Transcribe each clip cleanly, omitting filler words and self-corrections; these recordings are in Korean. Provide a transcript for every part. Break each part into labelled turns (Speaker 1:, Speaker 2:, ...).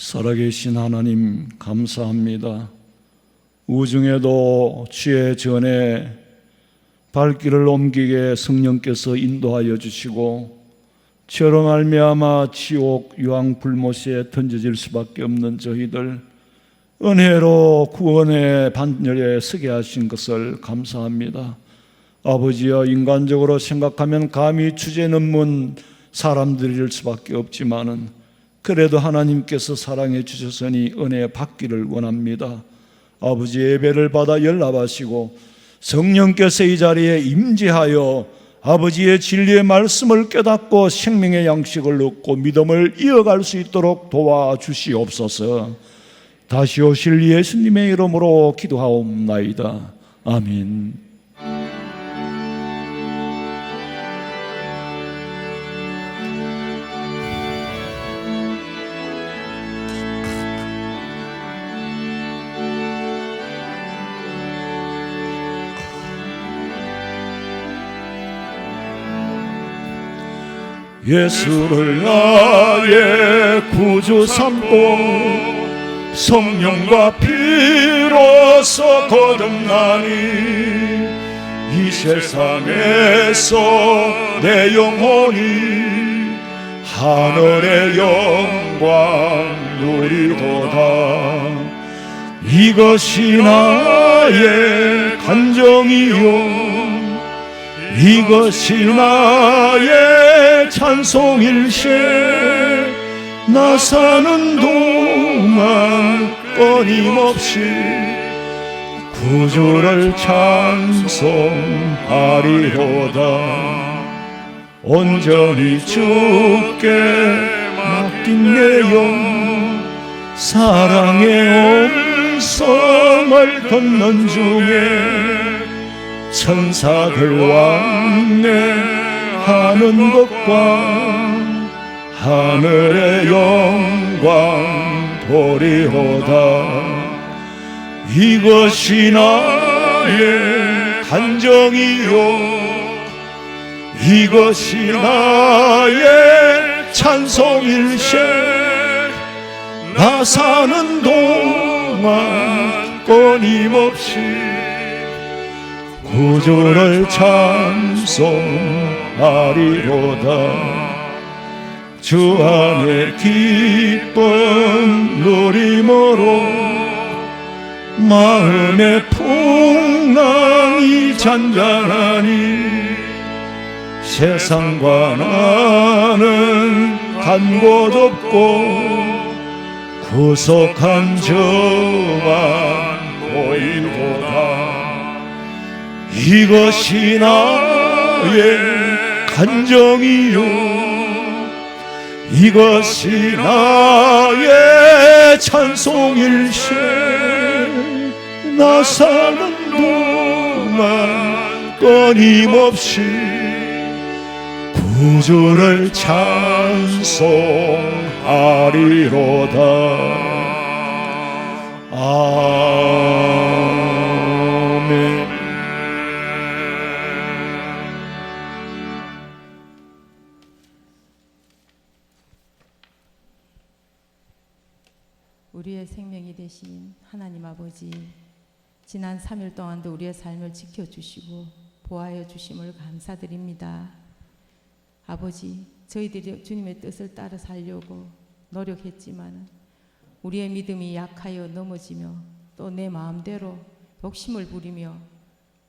Speaker 1: 살아계신 하나님 감사합니다. 우중에도 주의 전에 발길을 옮기게 성령께서 인도하여 주시고 저로 말미암아 지옥 유황 불못에 던져질 수밖에 없는 저희들 은혜로 구원의 반열에 서게 하신 것을 감사합니다. 아버지여, 인간적으로 생각하면 감히 주제넘는 사람들일 수밖에 없지만은 그래도 하나님께서 사랑해 주셨으니 은혜 받기를 원합니다. 아버지, 예배를 받아 연락하시고 성령께서 이 자리에 임재하여 아버지의 진리의 말씀을 깨닫고 생명의 양식을 얻고 믿음을 이어갈 수 있도록 도와주시옵소서. 다시 오실 예수님의 이름으로 기도하옵나이다. 아멘. 예수를 나의 구주 삼고 성령과 피로서 거듭나니 이 세상에서 내 영혼이 하늘의 영광 누리도다. 이것이 나의 간정이요 이것이 나의 찬송일세. 나 사는 동안 끊임없이 구주를 찬송하리로다. 온전히 주께 맡긴 내 영 사랑의 음성을 듣는 중에 천사들 왕래하는 것과 하늘의 영광 보리로다. 이것이 나의 간정이요 이것이 나의 찬송일세. 나 사는 동안 끊임없이 구주를 찬송하리로다. 주 안에 기쁨 누림으로 마음의 풍랑이 잔잔하니 세상과 나는 간 곳 없고 구속한 주만 보이도다. 이것이 나의 간정이요 이것이 나의 찬송일세. 나 사는 동안 끊임없이 구주를 찬송하리로다. 아멘.
Speaker 2: 우리의 생명이 되신 하나님 아버지, 지난 3일 동안도 우리의 삶을 지켜주시고 보호하여 주심을 감사드립니다. 아버지, 저희들이 주님의 뜻을 따라 살려고 노력했지만 우리의 믿음이 약하여 넘어지며 또 내 마음대로 욕심을 부리며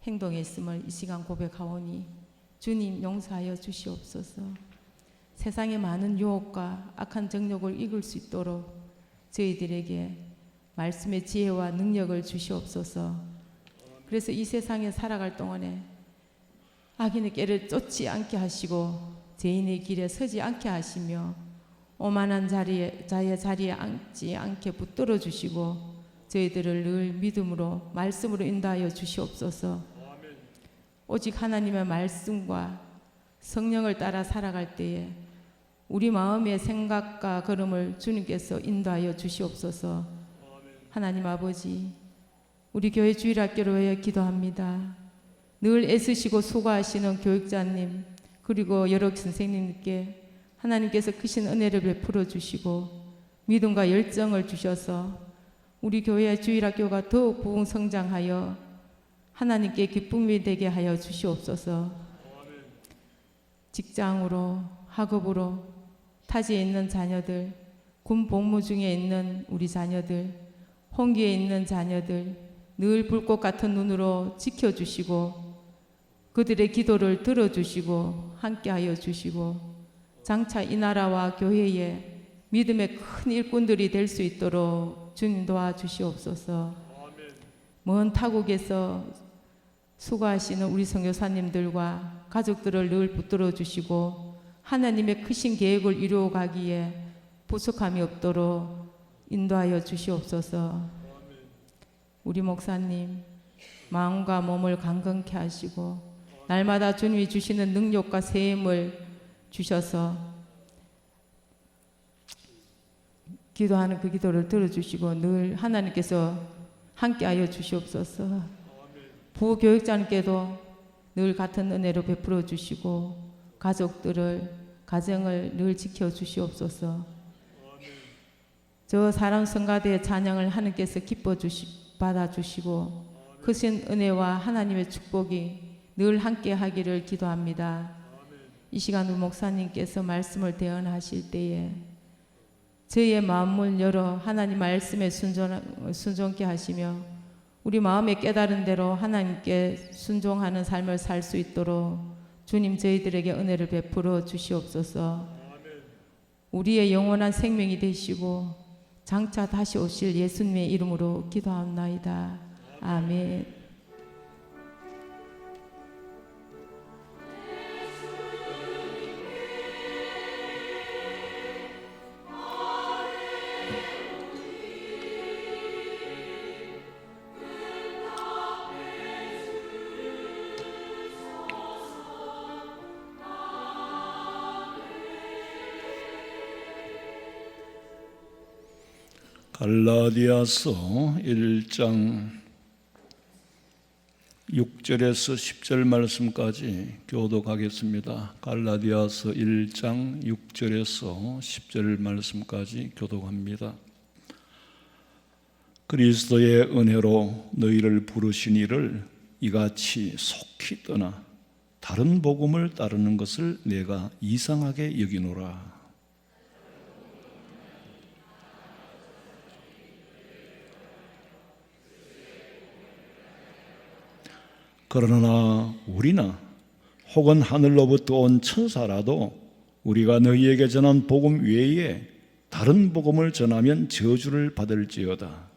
Speaker 2: 행동했음을 이 시간 고백하오니 주님 용서하여 주시옵소서. 세상의 많은 유혹과 악한 정욕을 이길 수 있도록 저희들에게 말씀의 지혜와 능력을 주시옵소서. 그래서 이 세상에 살아갈 동안에 악인의 꾀를 쫓지 않게 하시고 죄인의 길에 서지 않게 하시며 오만한 자의 자리에 앉지 않게 붙들어 주시고 저희들을 늘 믿음으로 말씀으로 인도하여 주시옵소서. 오직 하나님의 말씀과 성령을 따라 살아갈 때에 우리 마음의 생각과 걸음을 주님께서 인도하여 주시옵소서. 하나님 아버지, 우리 교회 주일학교를 위해 기도합니다. 늘 애쓰시고 수고하시는 교육자님 그리고 여러 선생님께 하나님께서 크신 은혜를 베풀어 주시고 믿음과 열정을 주셔서 우리 교회 주일학교가 더욱 부흥성장하여 하나님께 기쁨이 되게 하여 주시옵소서. 직장으로, 학업으로, 타지에 있는 자녀들, 군 복무 중에 있는 우리 자녀들, 홍기에 있는 자녀들 늘 불꽃 같은 눈으로 지켜주시고 그들의 기도를 들어주시고 함께하여 주시고 장차 이 나라와 교회에 믿음의 큰 일꾼들이 될 수 있도록 주님 도와주시옵소서. 먼 타국에서 수고하시는 우리 선교사님들과 가족들을 늘 붙들어 주시고 하나님의 크신 계획을 이루어 가기에 부족함이 없도록 인도하여 주시옵소서. 우리 목사님 마음과 몸을 강건케 하시고 날마다 주님이 주시는 능력과 세임을 주셔서 기도하는 그 기도를 들어주시고 늘 하나님께서 함께하여 주시옵소서. 부교육자님께도 늘 같은 은혜로 베풀어 주시고 가정을 늘 지켜 주시옵소서. 저 사람 성가대의 찬양을 하나님께서 받아주시고 크신 은혜와 하나님의 축복이 늘 함께하기를 기도합니다. 이 시간 우리 목사님께서 말씀을 대언하실 때에 저희의 마음을 열어 하나님 말씀에 순종케 하시며 우리 마음에 깨달은 대로 하나님께 순종하는 삶을 살 수 있도록 주님 저희들에게 은혜를 베풀어 주시옵소서. 우리의 영원한 생명이 되시고 장차 다시 오실 예수님의 이름으로 기도합나이다. 아멘.
Speaker 1: 갈라디아서 1장 6절에서 10절 말씀까지 교독하겠습니다. 갈라디아서 1장 6절에서 10절 말씀까지 교독합니다. 그리스도의 은혜로 너희를 부르신 이를 이같이 속히 떠나 다른 복음을 따르는 것을 내가 이상하게 여기노라. 그러나 우리나 혹은 하늘로부터 온 천사라도 우리가 너희에게 전한 복음 외에 다른 복음을 전하면 저주를 받을지어다.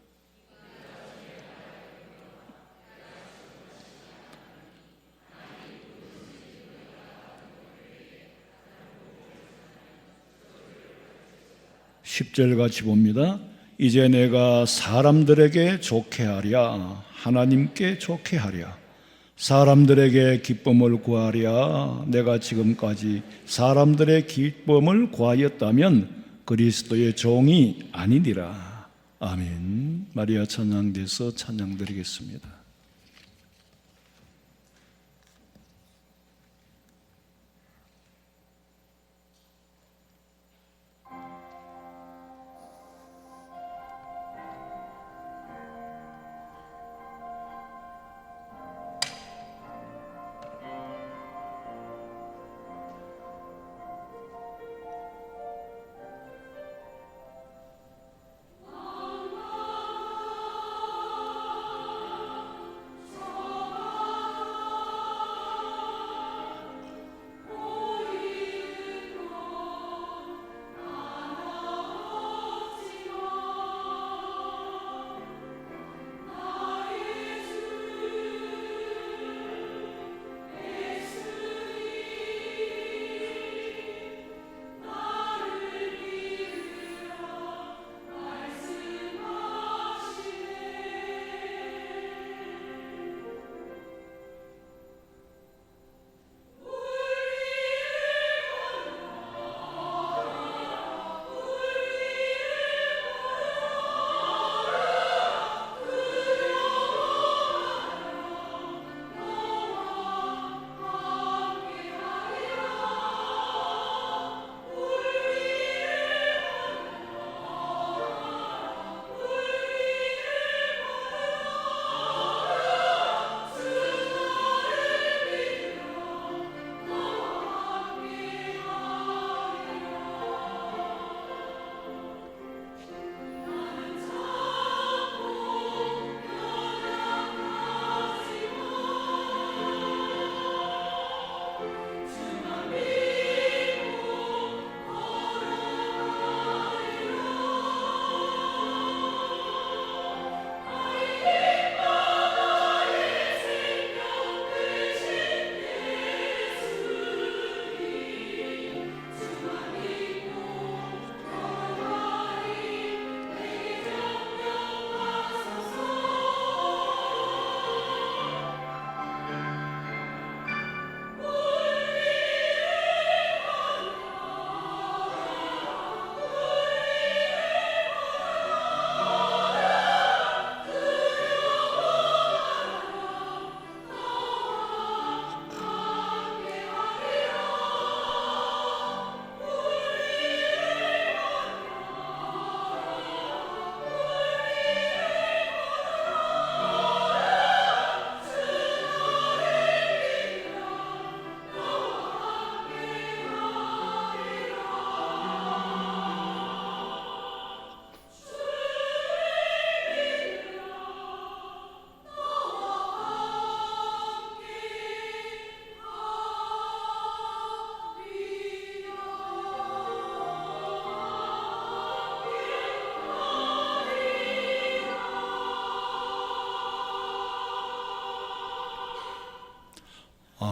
Speaker 1: (10절) 같이 봅니다. 이제 내가 사람들에게 좋게 하랴 하나님께 좋게 하랴 사람들에게 기쁨을 구하랴 내가 지금까지 사람들의 기쁨을 구하였다면 그리스도의 종이 아니니라. 아멘. 마리아 찬양돼서 찬양드리겠습니다.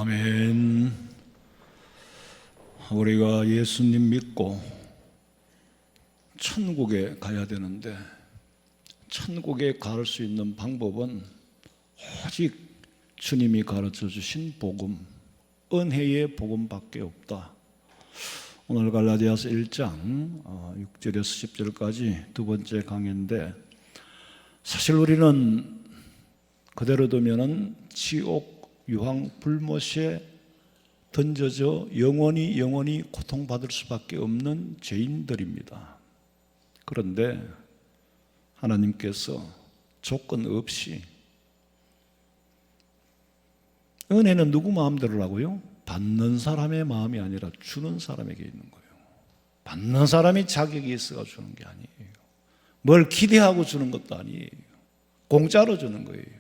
Speaker 1: 아멘. 우리가 예수님 믿고 천국에 가야 되는데 천국에 갈 수 있는 방법은 오직 주님이 가르쳐 주신 복음, 은혜의 복음밖에 없다. 오늘 갈라디아서 1장 6절에서 10절까지 두 번째 강의인데, 사실 우리는 그대로 두면은 지옥 유황 불못에 던져져 영원히 고통받을 수밖에 없는 죄인들입니다. 그런데 하나님께서 조건 없이, 은혜는 누구 마음대로라고요? 받는 사람의 마음이 아니라 주는 사람에게 있는 거예요. 받는 사람이 자격이 있어가 주는 게 아니에요. 뭘 기대하고 주는 것도 아니에요. 공짜로 주는 거예요.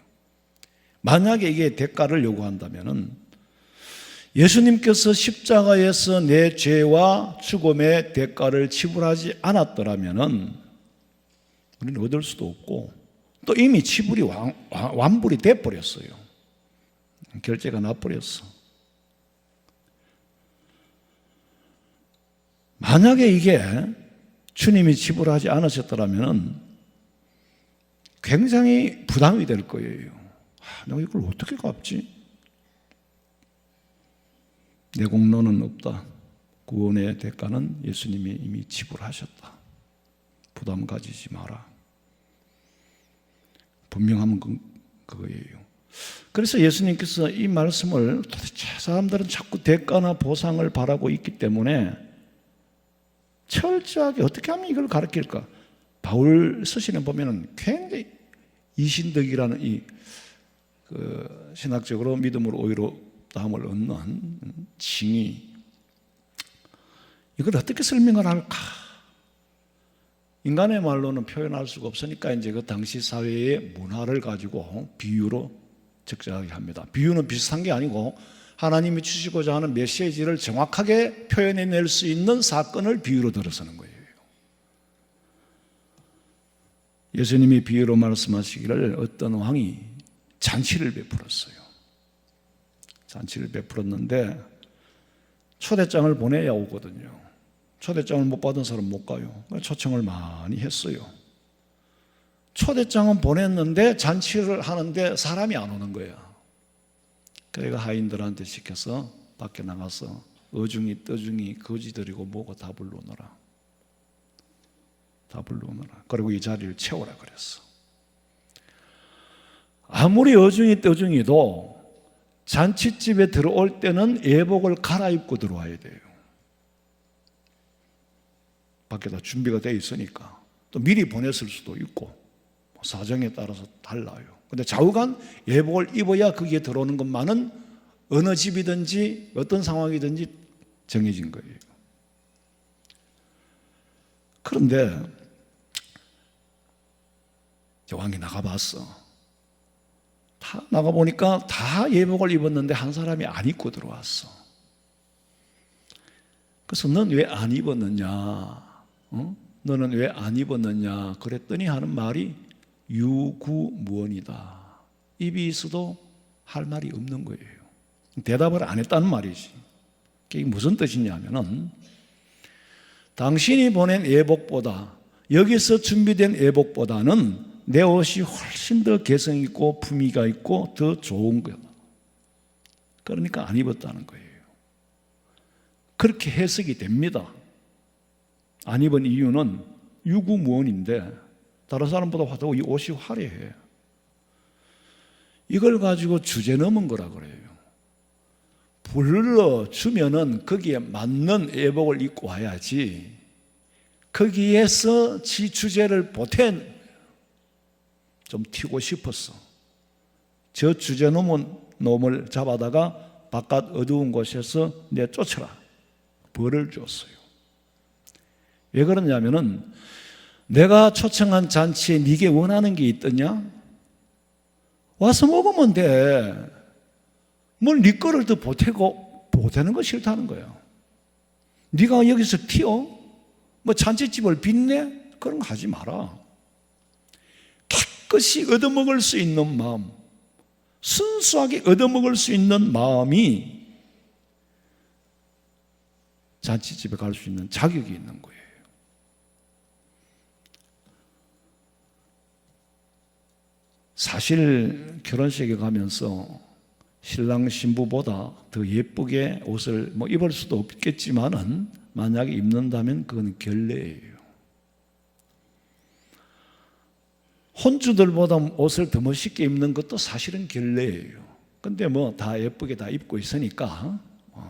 Speaker 1: 만약에 이게 대가를 요구한다면은, 예수님께서 십자가에서 내 죄와 죽음의 대가를 지불하지 않았더라면은 우리는 얻을 수도 없고, 또 이미 지불이 완불이 돼버렸어요. 결제가 나버렸어. 만약에 이게 주님이 지불하지 않으셨더라면 굉장히 부담이 될 거예요. 내가 이걸 어떻게 갚지? 내 공로는 없다. 구원의 대가는 예수님이 이미 지불하셨다. 부담 가지지 마라. 분명한 그거예요. 그래서 예수님께서 이 말씀을, 도대체 사람들은 자꾸 대가나 보상을 바라고 있기 때문에 철저하게 어떻게 하면 이걸 가르칠까? 바울 서신에 보면은 굉장히 이신덕이라는 신학적으로 믿음으로 오히려다함을 얻는 징이, 이걸 어떻게 설명을 할까? 인간의 말로는 표현할 수가 없으니까 이제 그 당시 사회의 문화를 가지고 비유로 적절하게 합니다. 비유는 비슷한 게 아니고 하나님이 주시고자 하는 메시지를 정확하게 표현해낼 수 있는 사건을 비유로 들어서는 거예요. 예수님이 비유로 말씀하시기를 어떤 왕이 잔치를 베풀었어요. 잔치를 베풀었는데 초대장을 보내야 오거든요. 초대장을 못 받은 사람 못 가요. 초청을 많이 했어요. 초대장은 보냈는데 잔치를 하는데 사람이 안 오는 거야. 그래가 하인들한테 시켜서 밖에 나가서 어중이 떠중이 거지들이고 뭐고 다 불러오너라. 다 불러오너라. 그리고 이 자리를 채우라 그랬어. 아무리 어중이 떠중이도 잔치집에 들어올 때는 예복을 갈아입고 들어와야 돼요. 밖에다 준비가 되어 있으니까. 또 미리 보냈을 수도 있고 사정에 따라서 달라요. 근데 좌우간 예복을 입어야 거기에 들어오는 것만은 어느 집이든지 어떤 상황이든지 정해진 거예요. 그런데 왕이 나가봤어. 다 나가보니까 다 예복을 입었는데 한 사람이 안 입고 들어왔어. 그래서 넌 왜 안 입었느냐? 너는 왜 안 입었느냐? 그랬더니 하는 말이 유구무원이다. 입이 있어도 할 말이 없는 거예요. 대답을 안 했다는 말이지. 이게 무슨 뜻이냐면은, 당신이 보낸 예복보다, 여기서 준비된 예복보다는 내 옷이 훨씬 더 개성 있고 품위가 있고 더 좋은 거다. 그러니까 안 입었다는 거예요. 그렇게 해석이 됩니다. 안 입은 이유는 유구무원인데 다른 사람보다 이 옷이 화려해. 이걸 가지고 주제 넘은 거라 그래요. 불러주면은 거기에 맞는 예복을 입고 와야지 거기에서 지 주제를 보탠 좀 튀고 싶었어. 저 주제 넘은 놈을 잡아다가 바깥 어두운 곳에서 내쫓아라. 벌을 줬어요. 왜 그러냐면은 내가 초청한 잔치에 네게 원하는 게 있더냐? 와서 먹으면 돼. 뭘 네 거를 더 보태는 거 싫다는 거야. 네가 여기서 튀어? 뭐 잔치집을 빛내? 그런 거 하지 마라. 깨끗이 얻어먹을 수 있는 마음, 순수하게 얻어먹을 수 있는 마음이 잔치집에 갈 수 있는 자격이 있는 거예요. 사실 결혼식에 가면서 신랑 신부보다 더 예쁘게 옷을 입을 수도 없겠지만은 만약에 입는다면 그건 결례예요. 혼주들보다 옷을 더 멋있게 입는 것도 사실은 결례예요. 근데 다 예쁘게 다 입고 있으니까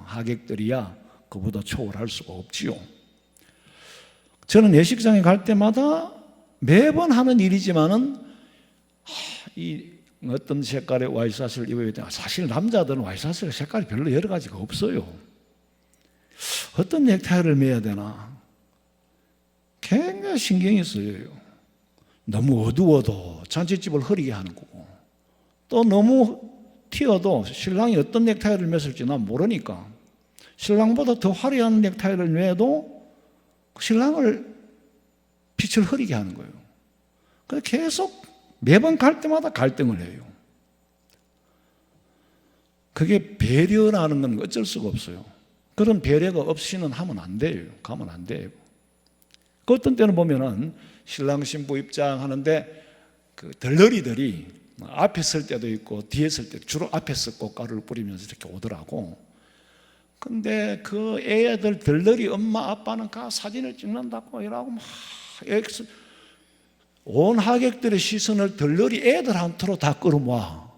Speaker 1: 하객들이야 그보다 초월할 수가 없지요. 저는 예식장에 갈 때마다 매번 하는 일이지만은 이 어떤 색깔의 와이셔츠를 입어야 되나. 사실 남자들은 와이셔츠 색깔이 별로 여러 가지가 없어요. 어떤 넥타이를 매야 되나 굉장히 신경이 쓰여요. 너무 어두워도 잔치집을 흐리게 하는 거고, 또 너무 튀어도 신랑이 어떤 넥타이를 맸을지 난 모르니까 신랑보다 더 화려한 넥타이를 매도 신랑을 빛을 흐리게 하는 거예요. 그래서 계속 매번 갈 때마다 갈등을 해요. 그게 배려라는 건 어쩔 수가 없어요. 그런 배려가 없이는 하면 안 돼요. 가면 안 돼요. 그 어떤 때는 보면은 신랑 신부 입장하는데 그 덜러리들이 앞에 설 때도 있고 뒤에 설 때 주로 앞에 서 꽃가루를 뿌리면서 이렇게 오더라고. 근데 그 애들 덜러리 엄마 아빠는 가 사진을 찍는다고 이러고 막 온 하객들의 시선을 덜러리 애들한테로 다 끌어모아.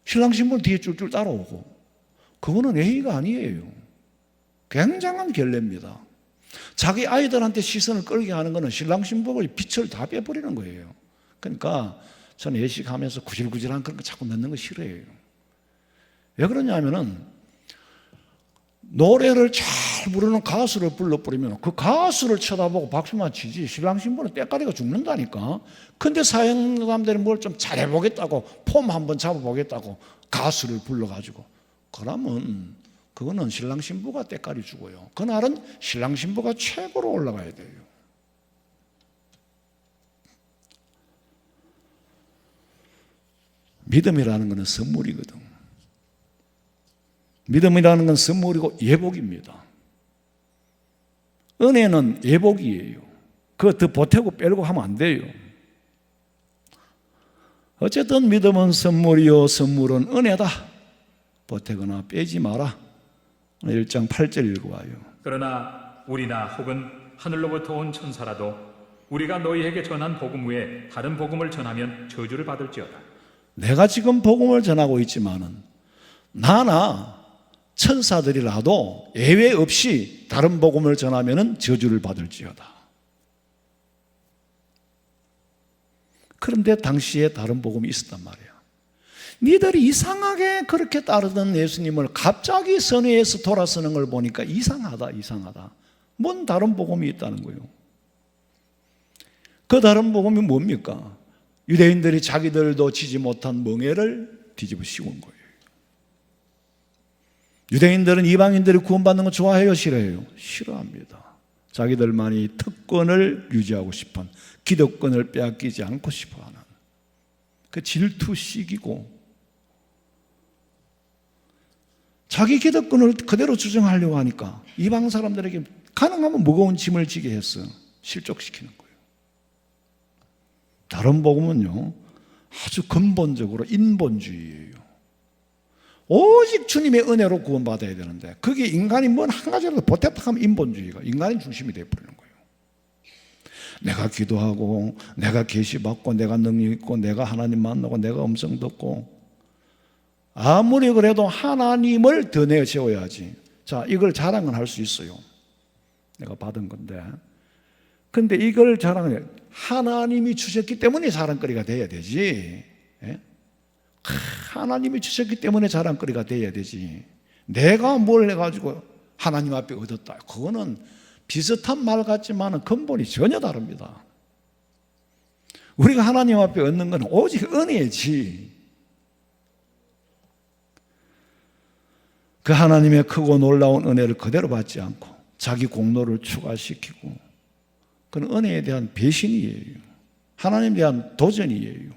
Speaker 1: 신랑 신부는 뒤에 줄줄 따라오고. 그거는 예의가 아니에요. 굉장한 결례입니다. 자기 아이들한테 시선을 끌게 하는 것은 신랑 신부의 빛을 다 빼버리는 거예요. 그러니까 저는 예식하면서 구질구질한 그런 거 자꾸 넣는 거 싫어해요. 왜 그러냐면은 노래를 잘 부르는 가수를 불러버리면 그 가수를 쳐다보고 박수만 치지 신랑 신부는 때깔이가 죽는다니까. 근데 사형사람들이 뭘 좀 잘해보겠다고 폼 한번 잡아보겠다고 가수를 불러가지고 그러면 그거는 신랑 신부가 때깔이 죽어요. 그날은 신랑 신부가 최고로 올라가야 돼요. 믿음이라는 것은 선물이거든. 믿음이라는 건 선물이고 예복입니다. 은혜는 예복이에요. 그거 더 보태고 빼고 하면 안 돼요. 어쨌든 믿음은 선물이요 선물은 은혜다. 보태거나 빼지 마라. 1장 8절 읽어봐요.
Speaker 3: 그러나 우리나 혹은 하늘로부터 온 천사라도 우리가 너희에게 전한 복음 외에 다른 복음을 전하면 저주를 받을지어다.
Speaker 1: 내가 지금 복음을 전하고 있지만은 나나 천사들이라도 예외 없이 다른 복음을 전하면 저주를 받을지어다. 그런데 당시에 다른 복음이 있었단 말이야. 니들이 이상하게 그렇게 따르던 예수님을 갑자기 선회에서 돌아서는 걸 보니까 이상하다. 뭔 다른 복음이 있다는 거예요. 그 다른 복음이 뭡니까? 유대인들이 자기들도 지지 못한 멍에를 뒤집어 씌운 거예요. 유대인들은 이방인들이 구원받는 거 좋아해요? 싫어해요? 싫어합니다. 자기들만이 특권을 유지하고 싶은, 기득권을 빼앗기지 않고 싶어하는 그 질투식이고, 자기 기득권을 그대로 주장하려고 하니까 이방 사람들에게 가능하면 무거운 짐을 지게 해서 실족시키는 거예요. 다른 복음은요 아주 근본적으로 인본주의예요. 오직 주님의 은혜로 구원받아야 되는데 그게 인간이 뭔 한 가지라도 보태다 하면 인본주의가 인간의 중심이 되어버리는 거예요. 내가 기도하고 내가 계시받고 내가 능력 있고 내가 하나님 만나고 내가 음성 듣고 아무리 그래도 하나님을 더 내세워야지. 자, 이걸 자랑은 할 수 있어요. 내가 받은 건데. 근데 이걸 자랑을 하나님이 주셨기 때문에 자랑거리가 돼야 되지. 예? 하나님이 주셨기 때문에 자랑거리가 돼야 되지. 내가 뭘 해가지고 하나님 앞에 얻었다. 그거는 비슷한 말 같지만 근본이 전혀 다릅니다. 우리가 하나님 앞에 얻는 건 오직 은혜지. 그 하나님의 크고 놀라운 은혜를 그대로 받지 않고 자기 공로를 추가시키고 그건 은혜에 대한 배신이에요. 하나님에 대한 도전이에요.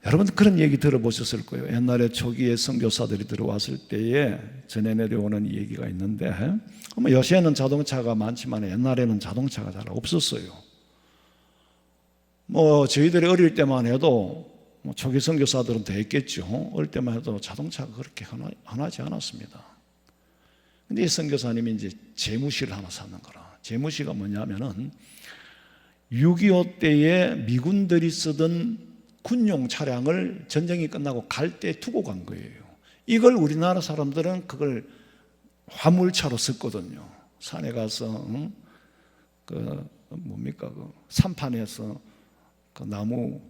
Speaker 1: 여러분들 그런 얘기 들어보셨을 거예요. 옛날에 초기에 선교사들이 들어왔을 때에 전해 내려오는 얘기가 있는데, 요새는 자동차가 많지만 옛날에는 자동차가 잘 없었어요. 저희들이 어릴 때만 해도 초기 선교사들은 더 했겠죠. 어릴 때만 해도 자동차가 그렇게 흔하지 않았습니다. 근데 이 선교사님이 이제 재무시를 하나 사는 거라. 재무시가 뭐냐면은 6.25 때에 미군들이 쓰던 군용 차량을 전쟁이 끝나고 갈 때 두고 간 거예요. 이걸 우리나라 사람들은 그걸 화물차로 썼거든요. 산에 가서 그 산판에서 그 나무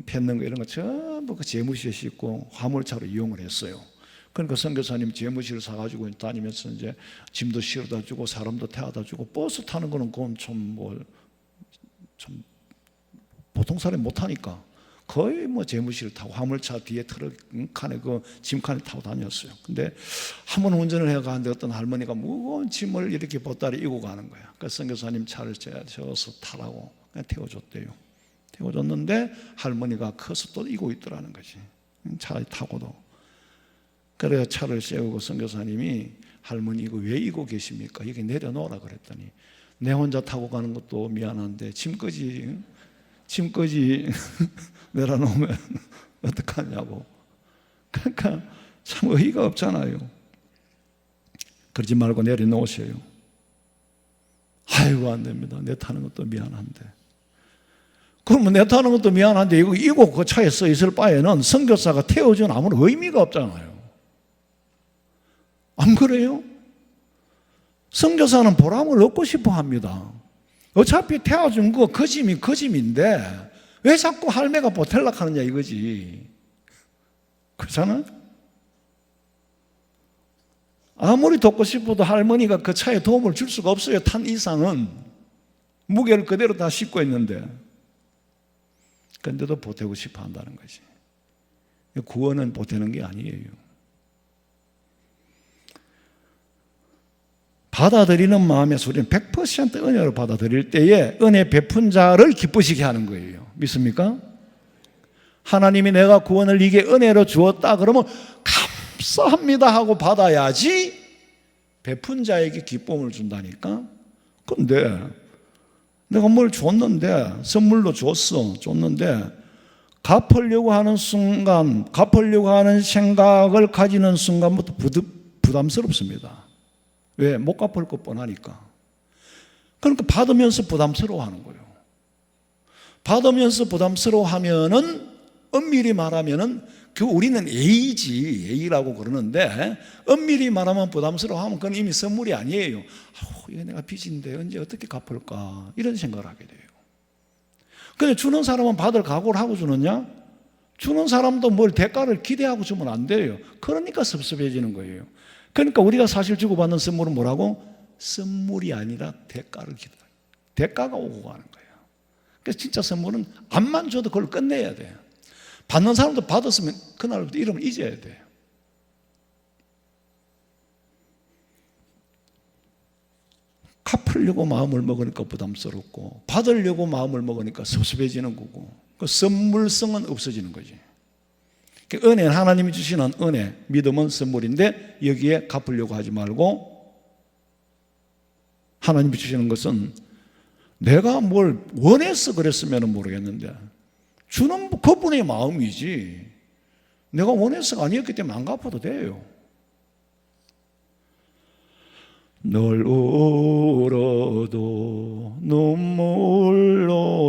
Speaker 1: 폈는 거 이런 거 전부 그 재무시에 싣고 화물차로 이용을 했어요. 그러니까 선교사님 재무시를 사가지고 다니면서 이제 짐도 실어다 주고 사람도 태워다 주고, 버스 타는 거는 그건 좀 보통 사람이 못하니까 거의 재무실을 타고 화물차 뒤에 트럭 칸에 그 짐칸에 타고 다녔어요. 근데 한 번 운전을 해가는데 어떤 할머니가 무거운 짐을 이렇게 보따리 이고 가는 거야. 그래서 선교사님 차를 재워서 타라고 그냥 태워줬대요. 태워줬는데 할머니가 커서 또 이고 있더라는 거지. 차에 타고도. 그래서 차를 세우고 선교사님이 할머니 이거 왜 이고 계십니까? 여기 내려놓으라 그랬더니, 내 혼자 타고 가는 것도 미안한데 짐까지 내려놓으면 어떡하냐고. 그러니까 참 의의가 없잖아요. 그러지 말고 내려놓으세요. 아이고 안 됩니다. 내 타는 것도 미안한데. 그러면 내 타는 것도 미안한데 이거 그 차에 써 있을 바에는 선교사가 태워준 아무런 의미가 없잖아요. 안 그래요? 선교사는 보람을 얻고 싶어 합니다. 어차피 태워준 거 그 짐인데 왜 자꾸 할매가 보탤락 하느냐 이거지. 그렇잖아? 아무리 돕고 싶어도 할머니가 그 차에 도움을 줄 수가 없어요. 탄 이상은 무게를 그대로 다 싣고 있는데. 그런데도 보태고 싶어 한다는 거지. 구원은 보태는 게 아니에요. 받아들이는 마음의 소리는 100% 은혜로 받아들일 때에 은혜 베푼 자를 기쁘시게 하는 거예요. 믿습니까? 하나님이 내가 구원을 이게 은혜로 주었다 그러면 감사합니다 하고 받아야지 베푼 자에게 기쁨을 준다니까. 근데 내가 뭘 줬는데, 선물로 줬는데 갚으려고 하는 순간, 갚으려고 하는 생각을 가지는 순간부터 부담스럽습니다. 왜? 못 갚을 것 뻔하니까. 그러니까 받으면서 부담스러워하는 거예요. 받으면서 부담스러워하면은, 엄밀히 말하면은 우리는 A라고 그러는데, 엄밀히 말하면 부담스러워하면 그건 이미 선물이 아니에요. 이거 내가 빚인데 언제 어떻게 갚을까, 이런 생각을 하게 돼요. 근데 주는 사람은 받을 각오를 하고 주느냐? 주는 사람도 뭘 대가를 기대하고 주면 안 돼요. 그러니까 섭섭해지는 거예요. 그러니까 우리가 사실 주고받는 선물은 뭐라고? 선물이 아니라 대가를 기다려요. 대가가 오고 가는 거예요. 그래서 진짜 선물은 암만 줘도 그걸 끝내야 돼요. 받는 사람도 받았으면 그날부터 이름을 잊어야 돼요. 갚으려고 마음을 먹으니까 부담스럽고, 받으려고 마음을 먹으니까 섭섭해지는 거고, 그 선물성은 없어지는 거지. 은혜는 하나님이 주시는 은혜, 믿음은 선물인데 여기에 갚으려고 하지 말고, 하나님이 주시는 것은 내가 뭘 원해서 그랬으면 모르겠는데 주는 그분의 마음이지 내가 원해서가 아니었기 때문에 안 갚아도 돼요. 널 울어도 눈물로써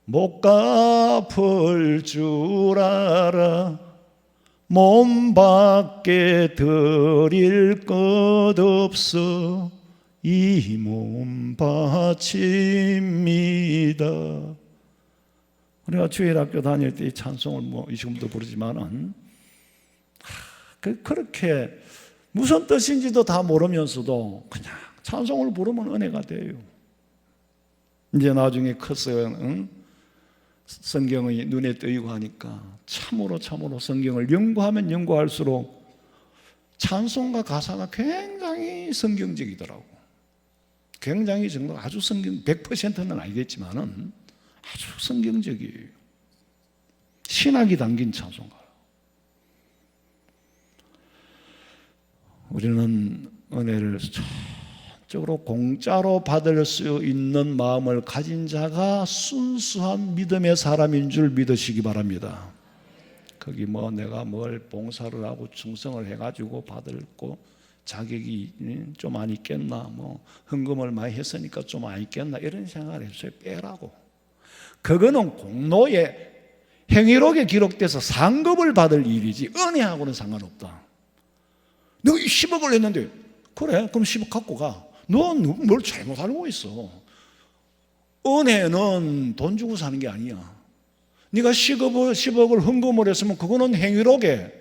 Speaker 1: 못 갚을 줄 알아. 몸 밖에 드릴 것 없어 이 몸 바칩니다. 우리가 주일학교 다닐 때 이 찬송을 지금도 부르지만은 그렇게 무슨 뜻인지도 다 모르면서도 그냥 찬송을 부르면 은혜가 돼요. 이제 나중에 커서 성경의 눈에 띄고 하니까 참으로 성경을 연구하면 연구할수록 찬송과 가사가 굉장히 성경적이더라고. 굉장히 정말 아주 성경 100%는 아니겠지만은 아주 성경적이에요. 신학이 담긴 찬송가. 우리는 은혜를 전적으로 공짜로 받을 수 있는 마음을 가진 자가 순수한 믿음의 사람인 줄 믿으시기 바랍니다. 거기 뭐 내가 뭘 봉사를 하고 충성을 해가지고 받을 거 자격이 좀 안 있겠나, 뭐 헌금을 많이 했으니까 좀 안 있겠나, 이런 생각을 했어요. 빼라고. 그거는 공로에 행위록에 기록돼서 상급을 받을 일이지 은혜하고는 상관없다. 너 10억을 냈는데, 그래 그럼 10억 갖고 가. 넌 뭘 잘못 알고 있어. 은혜는 돈 주고 사는 게 아니야. 네가 10억을 헌금을 했으면 그거는 행위록에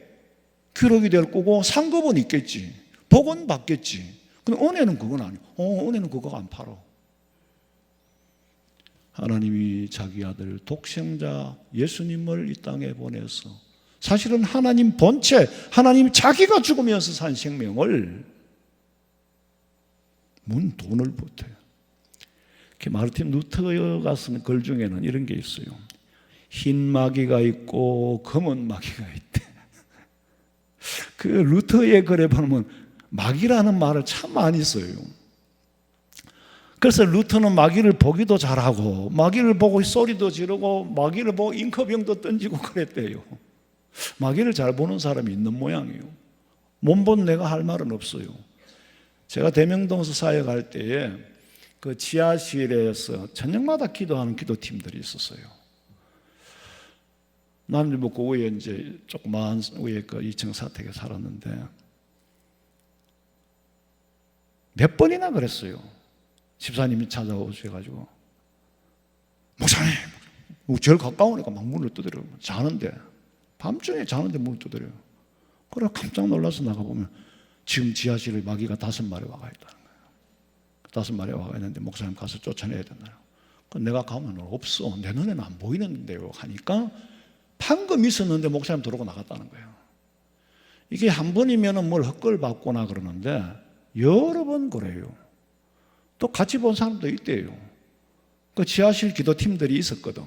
Speaker 1: 기록이 될 거고 상급은 있겠지. 복은 받겠지. 근데 은혜는 그건 아니야. 은혜는 그거 안 팔아. 하나님이 자기 아들 독생자 예수님을 이 땅에 보내서 사실은 하나님 본체, 하나님 자기가 죽으면서 산 생명을 뭔 돈을 보태요. 마르틴 루터가 쓴 글 중에는 이런 게 있어요. 흰 마귀가 있고 검은 마귀가 있대. 그 루터의 글에 보면 마귀라는 말을 참 많이 써요. 그래서 루터는 마귀를 보기도 잘하고 마귀를 보고 소리도 지르고 마귀를 보고 잉커병도 던지고 그랬대요. 마귀를 잘 보는 사람이 있는 모양이에요. 못 본 내가 할 말은 없어요. 제가 대명동서 사역할 때에 그 지하실에서 저녁마다 기도하는 기도팀들이 있었어요. 나는 뭐 그 위에 이제 조그마한 위에 그 2층 사택에 살았는데 몇 번이나 그랬어요. 집사님이 찾아오셔가지고 목사님, 제일 가까우니까 막 문을 두드려요. 자는데 밤중에 자는데 문을 두드려요. 그래 깜짝 놀라서 나가보면 지금 지하실에 마귀가 5마리 와가 있다는 거예요. 5마리 와가 있는데 목사님 가서 쫓아내야 된다요. 내가 가면 없어. 내 눈에는 안 보이는데요 하니까 방금 있었는데 목사님 들어오고 나갔다는 거예요. 이게 한 번이면 뭘 헛걸 받거나 그러는데 여러 번 그래요. 또 같이 본 사람도 있대요. 그 지하실 기도팀들이 있었거든.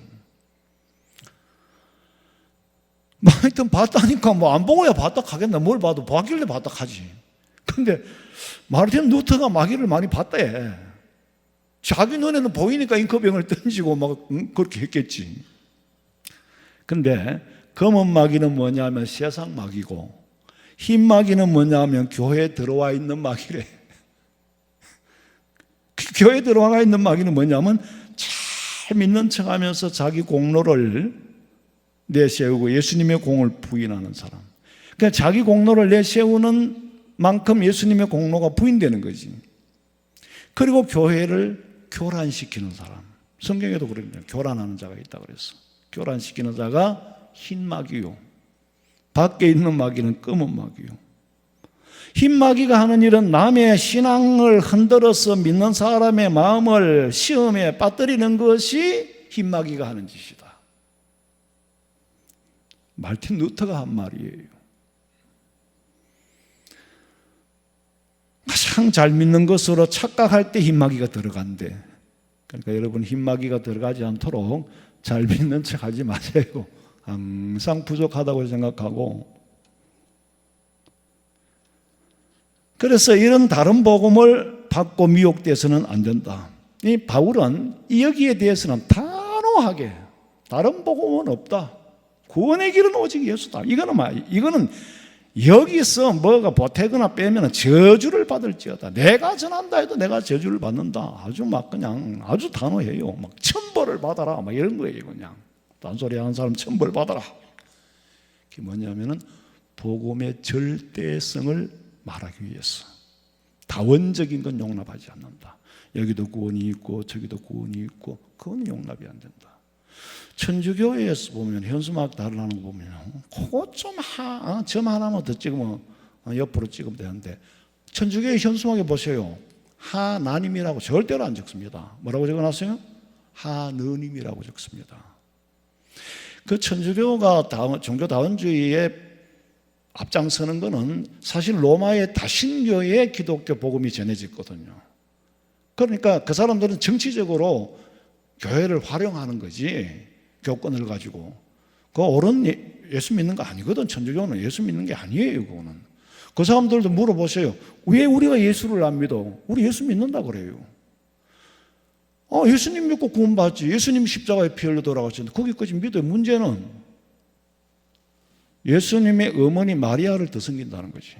Speaker 1: 뭐 하여튼 봤다니까 뭐 안 보고야 봤다 하겠나. 뭘 봐도 봤길래 봤다 하지. 근데 마르틴 루터가 마귀를 많이 봤대. 자기 눈에는 보이니까 잉커병을 던지고 막 그렇게 했겠지. 근데 검은 마귀는 뭐냐면 세상 마귀고 흰 마귀는 뭐냐면 교회에 들어와 있는 마귀래. 교회에 들어와 있는 마귀는 뭐냐면 잘 믿는 척하면서 자기 공로를 내세우고 예수님의 공을 부인하는 사람. 그러니까 자기 공로를 내세우는 만큼 예수님의 공로가 부인되는 거지. 그리고 교회를 교란시키는 사람. 성경에도 그럽니다. 교란하는 자가 있다 그랬어. 교란시키는 자가 흰 마귀요. 밖에 있는 마귀는 검은 마귀요. 흰 마귀가 하는 일은 남의 신앙을 흔들어서 믿는 사람의 마음을 시험에 빠뜨리는 것이 흰 마귀가 하는 짓이다. 마르틴 루터가 한 말이에요. 가장 잘 믿는 것으로 착각할 때 흰 마귀가 들어간대. 그러니까 여러분 흰 마귀가 들어가지 않도록 잘 믿는 척 하지 마세요. 항상 부족하다고 생각하고. 그래서 이런 다른 복음을 받고 미혹돼서는 안 된다. 이 바울은 여기에 대해서는 단호하게 다른 복음은 없다. 구원의 길은 오직 예수다. 이거는 여기서 뭐가 보태거나 빼면 저주를 받을지어다. 내가 전한다 해도 내가 저주를 받는다. 아주 막 그냥 아주 단호해요. 막 천벌을 받아라. 막 이런 거예요. 그냥 딴소리 하는 사람 천벌 받아라. 그게 뭐냐면은 복음의 절대성을 말하기 위해서 다원적인 건 용납하지 않는다. 여기도 구원이 있고 저기도 구원이 있고 그건 용납이 안 된다. 천주교에서 보면 현수막 다루는 거 보면 그거 점 하나만 더 찍으면 옆으로 찍으면 되는데 천주교의 현수막에 보세요. 하나님이라고 절대로 안 적습니다. 뭐라고 적어놨어요? 하느님이라고 적습니다. 그 천주교가 종교다원주의에 앞장서는 것은 사실 로마의 다신교의 기독교 복음이 전해졌거든요. 그러니까 그 사람들은 정치적으로 교회를 활용하는 거지, 교권을 가지고. 그 옳은 예수 믿는 거 아니거든. 천주교는 예수 믿는 게 아니에요. 그거는. 그 사람들도 물어보세요. 왜 우리가 예수를 안 믿어? 우리 예수 믿는다 그래요. 예수님 믿고 구원받지. 예수님 십자가에 피 흘려 돌아가셨는데 거기까지 믿어요. 문제는 예수님의 어머니 마리아를 더 섬긴다는 거지.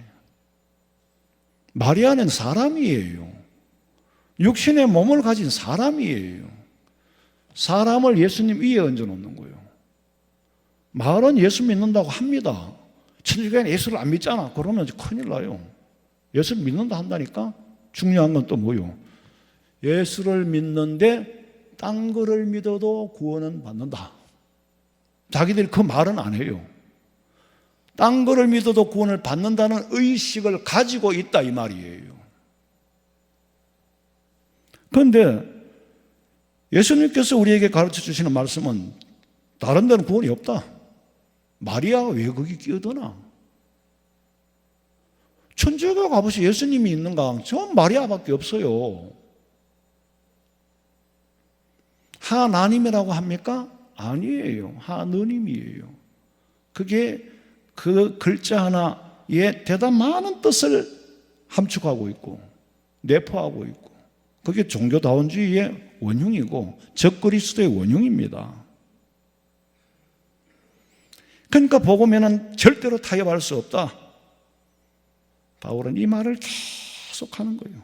Speaker 1: 마리아는 사람이에요. 육신의 몸을 가진 사람이에요. 사람을 예수님 위에 얹어놓는 거예요. 말은 예수 믿는다고 합니다. 천주교는 예수를 안 믿잖아. 그러면 큰일 나요. 예수를 믿는다 한다니까? 중요한 건 또 뭐요? 예수를 믿는데 딴 거를 믿어도 구원은 받는다. 자기들이 그 말은 안 해요. 딴 거를 믿어도 구원을 받는다는 의식을 가지고 있다 이 말이에요. 그런데 예수님께서 우리에게 가르쳐 주시는 말씀은 다른 데는 구원이 없다. 마리아가 왜 거기 끼어드나? 천주교 가보시면 예수님이 있는가? 전 마리아밖에 없어요. 하나님이라고 합니까? 아니에요. 하느님이에요. 그게 그 글자 하나에 대단 많은 뜻을 함축하고 있고 내포하고 있고 그게 종교다원주의의 원흉이고 적그리스도의 원흉입니다. 그러니까 복음에는 절대로 타협할 수 없다. 바울은 이 말을 계속하는 거예요.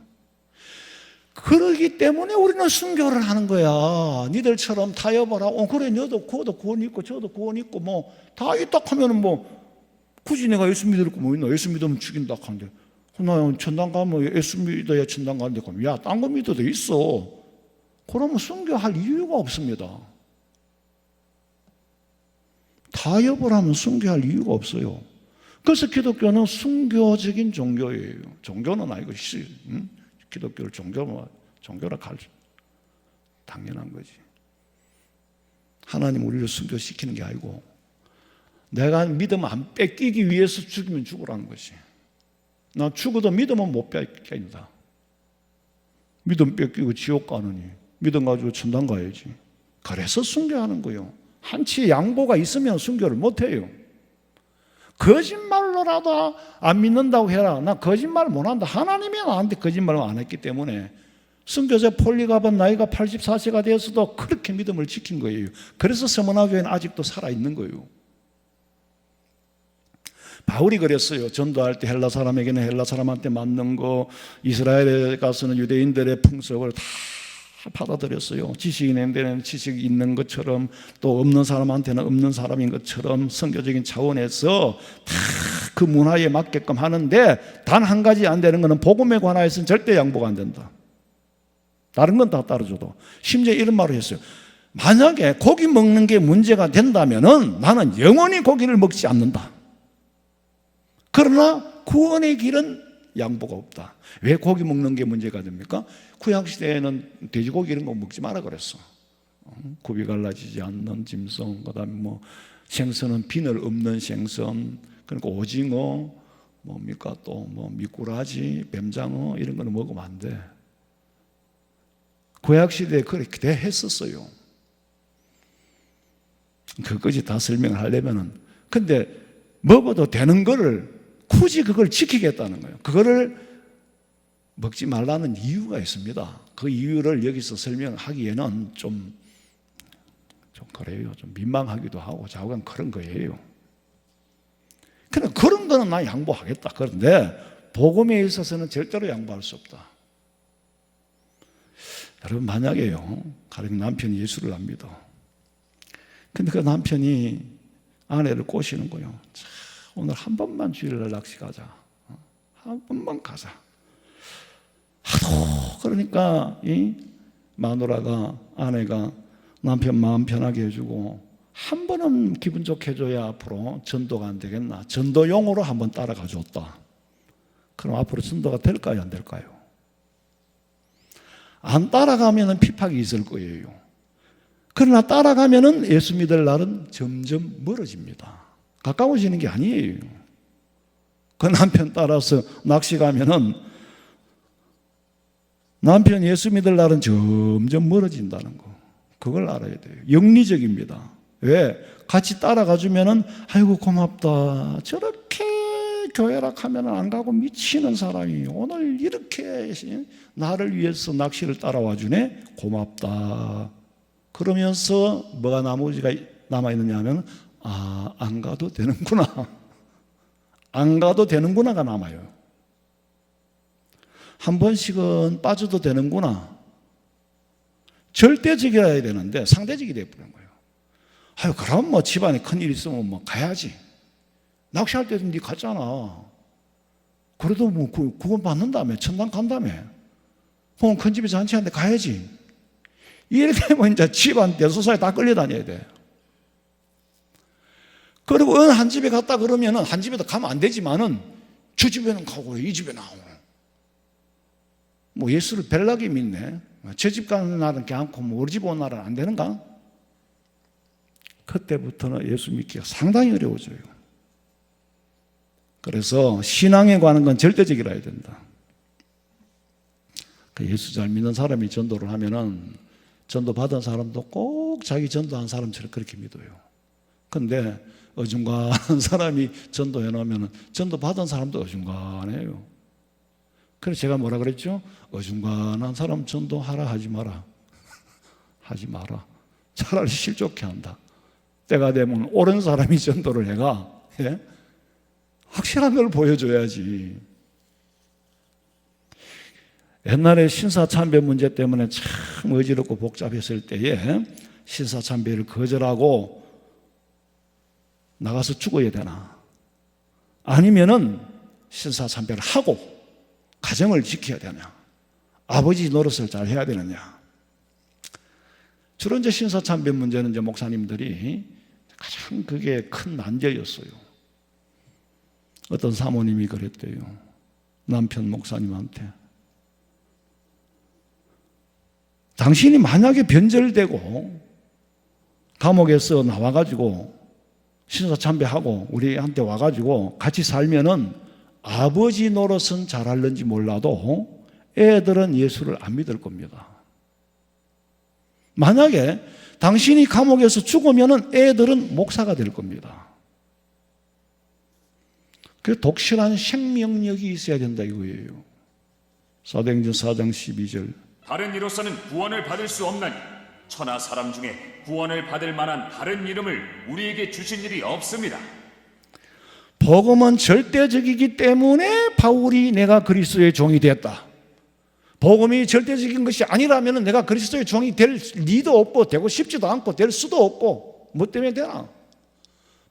Speaker 1: 그러기 때문에 우리는 순교를 하는 거야. 니들처럼 타협을 하고 그래 너도 그것도 구원 있고 저도 구원 있고 뭐 다 있다 하면은 뭐 굳이 내가 예수 믿을 거 뭐 있나? 예수 믿으면 죽인다 하는데 나 천당 가면 예수 믿어야 천당 가는데 그럼 야 딴 거 믿어도 있어. 그러면 순교할 이유가 없습니다. 타협을 하면 순교할 이유가 없어요. 그래서 기독교는 순교적인 종교예요. 종교는 아니고 기독교를 종교라 갈 당연한 거지. 하나님 우리를 순교시키는 게 아니고 내가 믿음 안 뺏기기 위해서 죽이면 죽으라는 것이. 나 죽어도 믿음은 못 뺏긴다. 믿음 뺏기고 지옥 가느니 믿음 가지고 천당 가야지. 그래서 순교하는 거예요. 한치 양보가 있으면 순교를 못 해요. 거짓말로라도 안 믿는다고 해라. 나 거짓말 못 한다. 하나님이 나한테 거짓말을 안 했기 때문에 순교자 폴리갑은 나이가 84세가 되었어도 그렇게 믿음을 지킨 거예요. 그래서 서머나교회는 아직도 살아있는 거예요. 바울이 그랬어요. 전도할 때 헬라 사람에게는 헬라 사람한테 맞는 거, 이스라엘에 가서는 유대인들의 풍속을 다 받아들였어요. 지식인한테는 지식이 있는 것처럼 또 없는 사람한테는 없는 사람인 것처럼 선교적인 차원에서 다 그 문화에 맞게끔 하는데 단 한 가지 안 되는 것은 복음에 관하여서는 절대 양보가 안 된다. 다른 건 다 따라줘도. 심지어 이런 말을 했어요. 만약에 고기 먹는 게 문제가 된다면은 나는 영원히 고기를 먹지 않는다. 그러나 구원의 길은 양보가 없다. 왜 고기 먹는 게 문제가 됩니까? 구약시대에는 돼지고기 이런 거 먹지 마라 그랬어. 굽이 갈라지지 않는 짐승, 그 다음에 뭐 생선은 비늘 없는 생선, 그러니까 오징어, 뭡니까 또 뭐 미꾸라지, 뱀장어 이런 거는 먹으면 안 돼. 구약시대에 그렇게 했었어요. 그것까지 다 설명을 하려면은. 근데 먹어도 되는 거를 굳이 그걸 지키겠다는 거예요. 그거를 먹지 말라는 이유가 있습니다. 그 이유를 여기서 설명하기에는 좀 그래요. 좀 민망하기도 하고 자관 그런 거예요. 그런 거는 나 양보하겠다. 그런데 복음에 있어서는 절대로 양보할 수 없다. 여러분 만약에요. 가령 남편이 예수를 안 믿어. 근데 그 남편이 아내를 꼬시는 거예요. 자, 오늘 한 번만 주일날 낚시 가자. 한 번만 가자. 하도 그러니까 이 마누라가 아내가 남편 마음 편하게 해주고 한 번은 기분 좋게 해줘야 앞으로 전도가 안 되겠나. 전도용으로 한번 따라가 줬다. 그럼 앞으로 전도가 될까요? 안 될까요? 안 따라가면 핍박이 있을 거예요. 그러나 따라가면 예수 믿을 날은 점점 멀어집니다. 가까워지는 게 아니에요. 그 남편 따라서 낚시 가면은 남편 예수 믿을 날은 점점 멀어진다는 거. 그걸 알아야 돼요. 영리적입니다. 왜? 같이 따라가 주면은 아이고 고맙다. 저렇게 교회라 하면 안 가고 미치는 사람이 오늘 이렇게 나를 위해서 낚시를 따라와 주네. 고맙다. 그러면서 뭐가 나머지가 남아있느냐 하면 안 가도 되는구나. 안 가도 되는구나가 남아요. 한 번씩은 빠져도 되는구나. 절대적이어야 되는데 상대적이 되어버린 거예요. 아유, 그럼 뭐 집안에 큰일 있으면 뭐 가야지. 낚시할 때도 니 갔잖아. 그래도 뭐 구원 받는다며, 천당 간다며. 그럼 큰 집에 잔치하는데 가야지. 이렇게 되면 이제 집안 대소사에 다 끌려다녀야 돼. 그리고 어느 한 집에 갔다 그러면은 한 집에도 가면 안 되지만은 저 집에는 가고 이 집에 나오고. 뭐 예수를 벨나게 믿네. 저 집 가는 날은 괜찮고 뭐 우리 집 오는 날은 안 되는가? 그때부터는 예수 믿기가 상당히 어려워져요. 그래서 신앙에 관한 건 절대적이라 해야 된다. 예수 잘 믿는 사람이 전도를 하면은 전도 받은 사람도 꼭 자기 전도한 사람처럼 그렇게 믿어요. 근데 어중간한 사람이 전도해 놓으면 전도 받은 사람도 어중간해요. 그래서 제가 뭐라 그랬죠? 어중간한 사람 전도하라 하지 마라. 하지 마라. 차라리 실족해 한다. 때가 되면 옳은 사람이 전도를 해가. 예? 확실한 걸 보여줘야지. 옛날에 신사참배 문제 때문에 참 어지럽고 복잡했을 때에 신사참배를 거절하고 나가서 죽어야 되나? 아니면은 신사참배를 하고 가정을 지켜야 되냐? 아버지 노릇을 잘 해야 되느냐? 주로 이제 신사참배 문제는 이제 목사님들이 가장 그게 큰 난제였어요. 어떤 사모님이 그랬대요. 남편 목사님한테. 당신이 만약에 변절되고 감옥에서 나와가지고 신사참배하고 우리한테 와가지고 같이 살면은 아버지 노릇은 잘할는지 몰라도 애들은 예수를 안 믿을 겁니다. 만약에 당신이 감옥에서 죽으면은 애들은 목사가 될 겁니다. 그 독실한 생명력이 있어야 된다 이거예요. 사도행전 4장 12절.
Speaker 4: 다른 이로서는 구원을 받을 수 없나니 천하 사람 중에 구원을 받을 만한 다른 이름을 우리에게 주신 일이 없습니다.
Speaker 1: 복음은 절대적이기 때문에 바울이 내가 그리스도의 종이 됐다. 복음이 절대적인 것이 아니라면 내가 그리스도의 종이 될 리도 없고 되고 싶지도 않고 될 수도 없고 뭐 때문에 되나?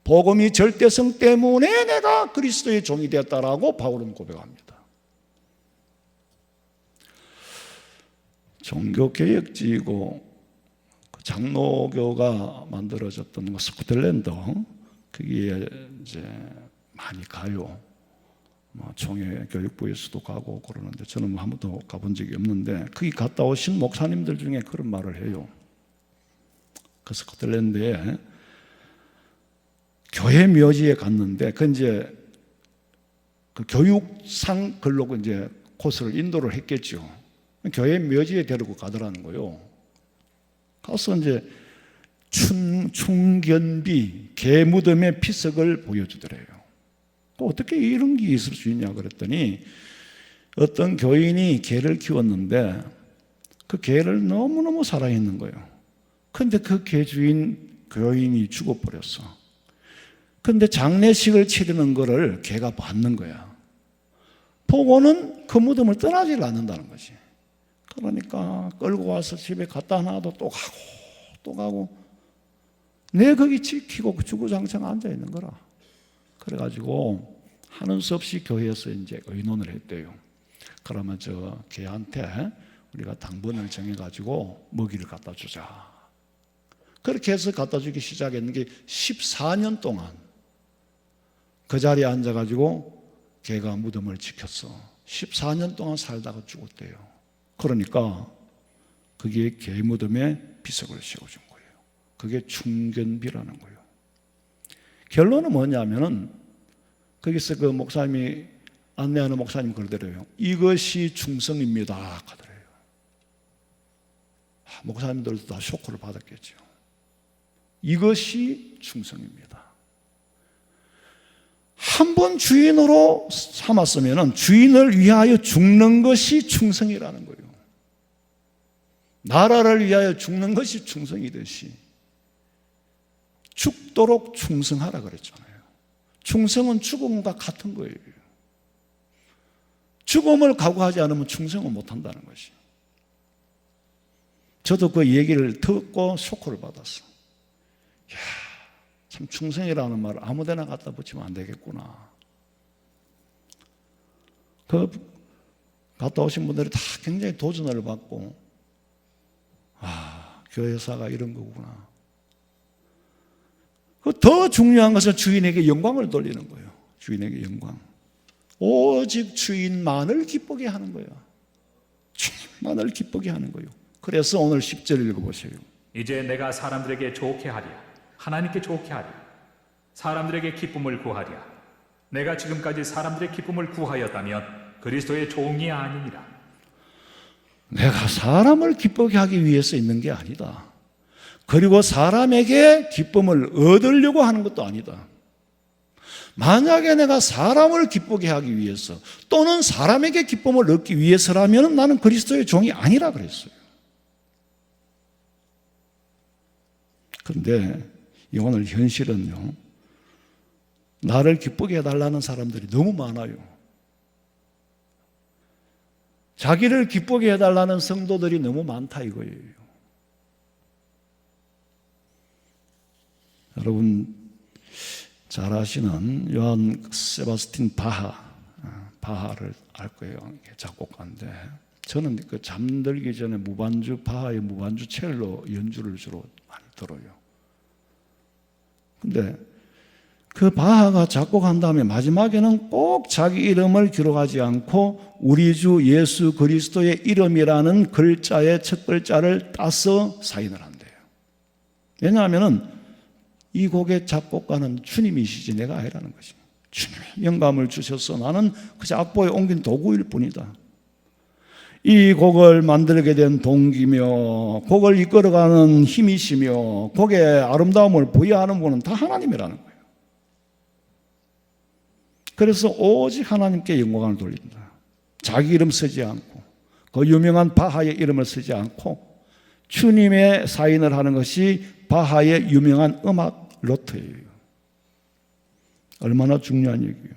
Speaker 1: 복음이 절대성 때문에 내가 그리스도의 종이 되었다라고 바울은 고백합니다. 종교개혁지이고 장로교가 만들어졌던 스코틀랜드 거기에 이제 많이 가요. 총회교육부에서도 가고 그러는데 저는 한 번도 가본 적이 없는데 거기 갔다 오신 목사님들 중에 그런 말을 해요. 그 스코틀랜드에 교회 묘지에 갔는데 그 이제 그 교육상 걸로 이제 코스를 인도를 했겠죠. 교회 묘지에 데리고 가더라는 거요. 가서 이제 충견비 개무덤의 피석을 보여주더래요. 어떻게 이런 게 있을 수 있냐 그랬더니 어떤 교인이 개를 키웠는데 그 개를 너무너무 사랑했는 거예요. 그런데 그 개 주인 교인이 죽어버렸어. 그런데 장례식을 치르는 거를 개가 봤는 거야. 보고는 그 무덤을 떠나질 않는다는 거지. 그러니까 끌고 와서 집에 갖다 놔도 또 가고 또 가고 내 거기 지키고 주구장창 앉아 있는 거라. 그래가지고 하는 수 없이 교회에서 이제 의논을 했대요. 그러면 저 개한테 우리가 당번을 정해가지고 먹이를 갖다 주자. 그렇게 해서 갖다 주기 시작했는 게 14년 동안 그 자리에 앉아가지고 개가 무덤을 지켰어. 14년 동안 살다가 죽었대요. 그러니까 그게 개 무덤에 비석을 씌워준 거예요. 그게 충견비라는 거예요. 결론은 뭐냐면은 거기서 그 목사님이 안내하는 목사님 그러더래요. 이것이 충성입니다. 하더래요. 목사님들도 다 쇼크를 받았겠죠. 이것이 충성입니다. 한 번 주인으로 삼았으면 주인을 위하여 죽는 것이 충성이라는 거예요. 나라를 위하여 죽는 것이 충성이듯이 죽도록 충성하라 그랬잖아요. 충성은 죽음과 같은 거예요. 죽음을 각오하지 않으면 충성을 못한다는 것이에요. 저도 그 얘기를 듣고 쇼크를 받았어. 이야, 참 충성이라는 말을 아무데나 갖다 붙이면 안 되겠구나. 그 갔다 오신 분들이 다 굉장히 도전을 받고, 교회사가 이런 거구나. 그 더 중요한 것은 주인에게 영광을 돌리는 거예요. 주인에게 영광. 오직 주인만을 기쁘게 하는 거예요. 주인만을 기쁘게 하는 거예요. 그래서 오늘 10절 읽어보세요.
Speaker 3: 이제 내가 사람들에게 좋게 하랴. 하나님께 좋게 하랴. 사람들에게 기쁨을 구하랴. 내가 지금까지 사람들의 기쁨을 구하였다면 그리스도의 종이 아니니라.
Speaker 1: 내가 사람을 기쁘게 하기 위해서 있는 게 아니다. 그리고 사람에게 기쁨을 얻으려고 하는 것도 아니다. 만약에 내가 사람을 기쁘게 하기 위해서 또는 사람에게 기쁨을 얻기 위해서라면 나는 그리스도의 종이 아니라 그랬어요. 그런데 오늘 현실은요, 나를 기쁘게 해달라는 사람들이 너무 많아요. 자기를 기쁘게 해달라는 성도들이 너무 많다 이거예요. 여러분 잘 아시는 요한 세바스틴 바하를 알 거예요. 작곡가인데 저는 그 잠들기 전에 바하의 무반주 첼로 연주를 주로 많이 들어요. 근데 그 바하가 작곡한 다음에 마지막에는 꼭 자기 이름을 기록하지 않고 우리 주 예수 그리스도의 이름이라는 글자의 첫 글자를 따서 사인을 한대요. 왜냐하면 이 곡의 작곡가는 주님이시지 내가 아니라는 것이. 주님이 영감을 주셔서 나는 그저 악보에 옮긴 도구일 뿐이다. 이 곡을 만들게 된 동기며 곡을 이끌어가는 힘이시며 곡의 아름다움을 부여하는 분은 다 하나님이라는 거예요. 그래서 오직 하나님께 영광을 돌린다. 자기 이름 쓰지 않고 그 유명한 바하의 이름을 쓰지 않고 주님의 사인을 하는 것이 바하의 유명한 음악 노트예요. 얼마나 중요한 얘기예요.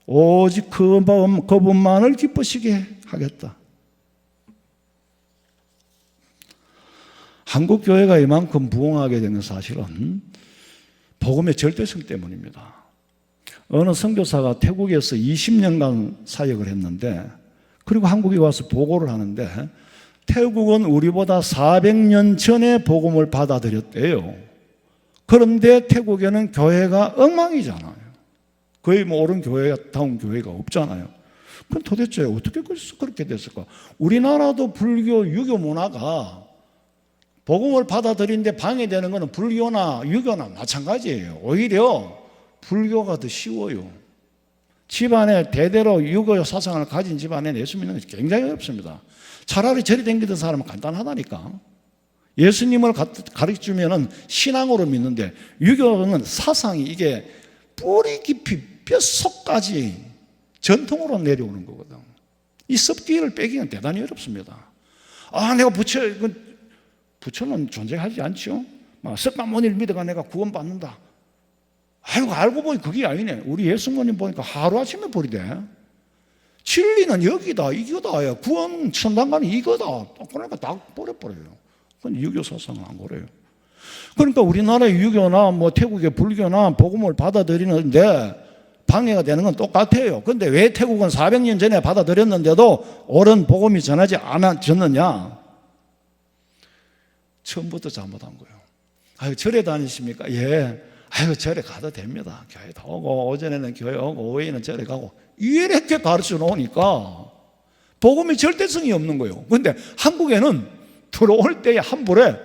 Speaker 1: 오직 그분만을 기쁘시게 하겠다. 한국 교회가 이만큼 부흥하게 되는 사실은 복음의 절대성 때문입니다. 어느 선교사가 태국에서 20년간 사역을 했는데 그리고 한국에 와서 보고를 하는데 태국은 우리보다 400년 전에 복음을 받아들였대요. 그런데 태국에는 교회가 엉망이잖아요. 거의 뭐 옳은 교회다운 교회가 없잖아요. 그럼 도대체 어떻게 그렇게 됐을까? 우리나라도 불교, 유교 문화가 복음을 받아들이는데 방해되는 것은 불교나 유교나 마찬가지예요. 오히려 불교가 더 쉬워요. 집안에 대대로 유교 사상을 가진 집안에 예수 믿는 것이 굉장히 어렵습니다. 차라리 절에 댕기던 사람은 간단하다니까. 예수님을 가르쳐주면 신앙으로 믿는데 유교는 사상이 이게 뿌리 깊이 뼛속까지 전통으로 내려오는 거거든. 이 습기를 빼기는 대단히 어렵습니다. 내가 부처는 존재하지 않죠. 석가모니를 믿어가 내가 구원받는다. 알고 보니 그게 아니네. 우리 예수님 보니까 하루아침에 버리대. 진리는 여기다, 이거다. 구원 천당가는 이거다. 그러니까 다 버려버려요. 그건 유교 사상은 안 그래요. 그러니까 우리나라의 유교나 태국의 불교나 복음을 받아들이는데 방해가 되는 건 똑같아요. 그런데 왜 태국은 400년 전에 받아들였는데도 옳은 복음이 전하지 않아졌느냐? 처음부터 잘못한 거예요. 절에 다니십니까? 예. 절에 가도 됩니다. 교회도 오고, 오전에는 교회 오고, 오후에는 절에 가고. 이렇게 가르쳐 놓으니까 복음이 절대성이 없는 거예요. 그런데 한국에는 들어올 때에 환불에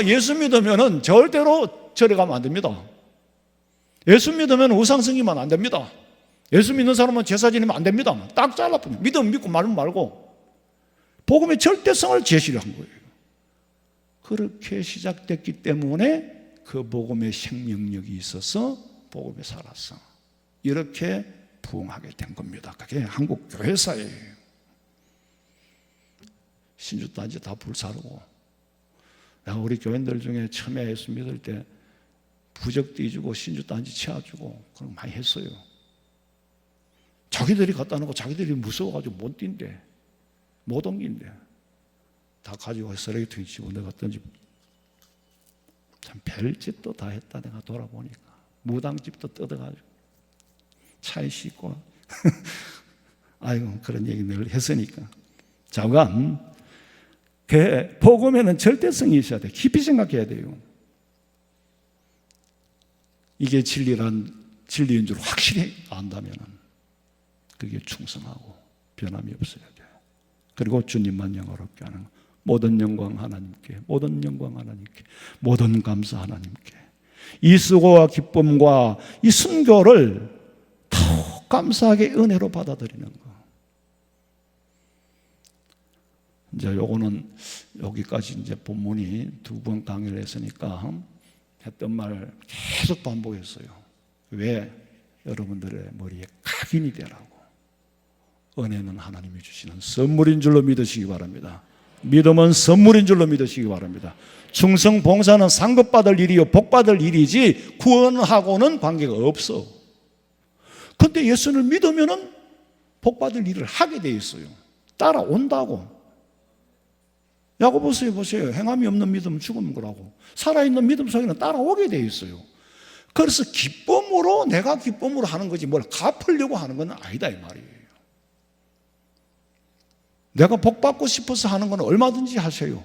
Speaker 1: 예수 믿으면 절대로 절에 가면 안 됩니다. 예수 믿으면 우상 승기만 안 됩니다. 예수 믿는 사람은 제사 지내면 안 됩니다. 딱 잘라버려. 믿으면 믿고 말면 말고 복음의 절대성을 제시를 한 거예요. 그렇게 시작됐기 때문에 그 복음의 생명력이 있어서 복음에 살았어. 이렇게 부흥하게 된 겁니다. 그게 한국 교회사예요. 신주단지 다 불사르고, 내가 우리 교인들 중에 처음에 예수 믿을 때 부적 띄주고 신주단지 채워주고 그런 거 많이 했어요. 자기들이 갖다 놓고 자기들이 무서워가지고 못 뛴대, 못 옮긴대. 다 가지고 쓰레기통에 집어넣어 던지고. 참 별짓도 다 했다. 내가 돌아보니까 무당집도 뜯어가지고 차에 싣고 아이고, 그런 얘기 늘 했으니까. 잠깐, 그 복음에는 절대성이 있어야 돼. 깊이 생각해야 돼요. 이게 진리인 줄 확실히 안다면 그게 충성하고 변함이 없어야 돼. 그리고 주님만 영화롭게 하는 거. 모든 영광 하나님께, 모든 영광 하나님께, 모든 감사 하나님께. 이 수고와 기쁨과 이 순교를 더욱 감사하게 은혜로 받아들이는 거. 이제 요거는 여기까지 이제 본문이 2번 강의를 했으니까 했던 말 계속 반복했어요. 왜? 여러분들의 머리에 각인이 되라고. 은혜는 하나님이 주시는 선물인 줄로 믿으시기 바랍니다. 믿음은 선물인 줄로 믿으시기 바랍니다. 충성 봉사는 상급받을 일이요 복받을 일이지 구원하고는 관계가 없어. 그런데 예수를 믿으면 복받을 일을 하게 돼 있어요. 따라온다고. 야고보서에 보세요. 행함이 없는 믿음은 죽은 거라고. 살아있는 믿음 속에는 따라오게 돼 있어요. 그래서 기쁨으로, 내가 기쁨으로 하는 거지 뭘 갚으려고 하는 건 아니다 이 말이에요. 내가 복 받고 싶어서 하는 건 얼마든지 하세요.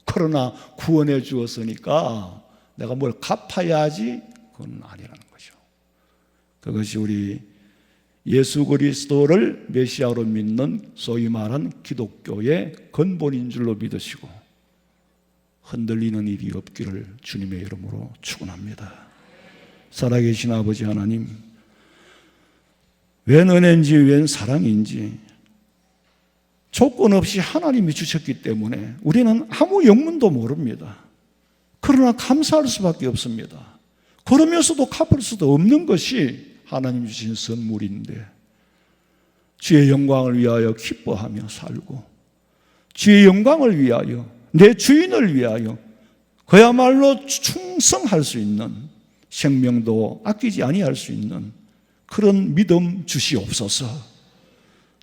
Speaker 1: 그러나 구원해 주었으니까 내가 뭘 갚아야지, 그건 아니라는 거죠. 그것이 우리 예수 그리스도를 메시아로 믿는 소위 말한 기독교의 근본인 줄로 믿으시고 흔들리는 일이 없기를 주님의 이름으로 축원합니다. 살아계신 아버지 하나님, 웬 은혜인지 웬 사랑인지 조건 없이 하나님이 주셨기 때문에 우리는 아무 영문도 모릅니다. 그러나 감사할 수밖에 없습니다. 그러면서도 갚을 수도 없는 것이 하나님 주신 선물인데, 주의 영광을 위하여 기뻐하며 살고, 주의 영광을 위하여, 내 주인을 위하여 그야말로 충성할 수 있는, 생명도 아끼지 아니할 수 있는 그런 믿음 주시옵소서.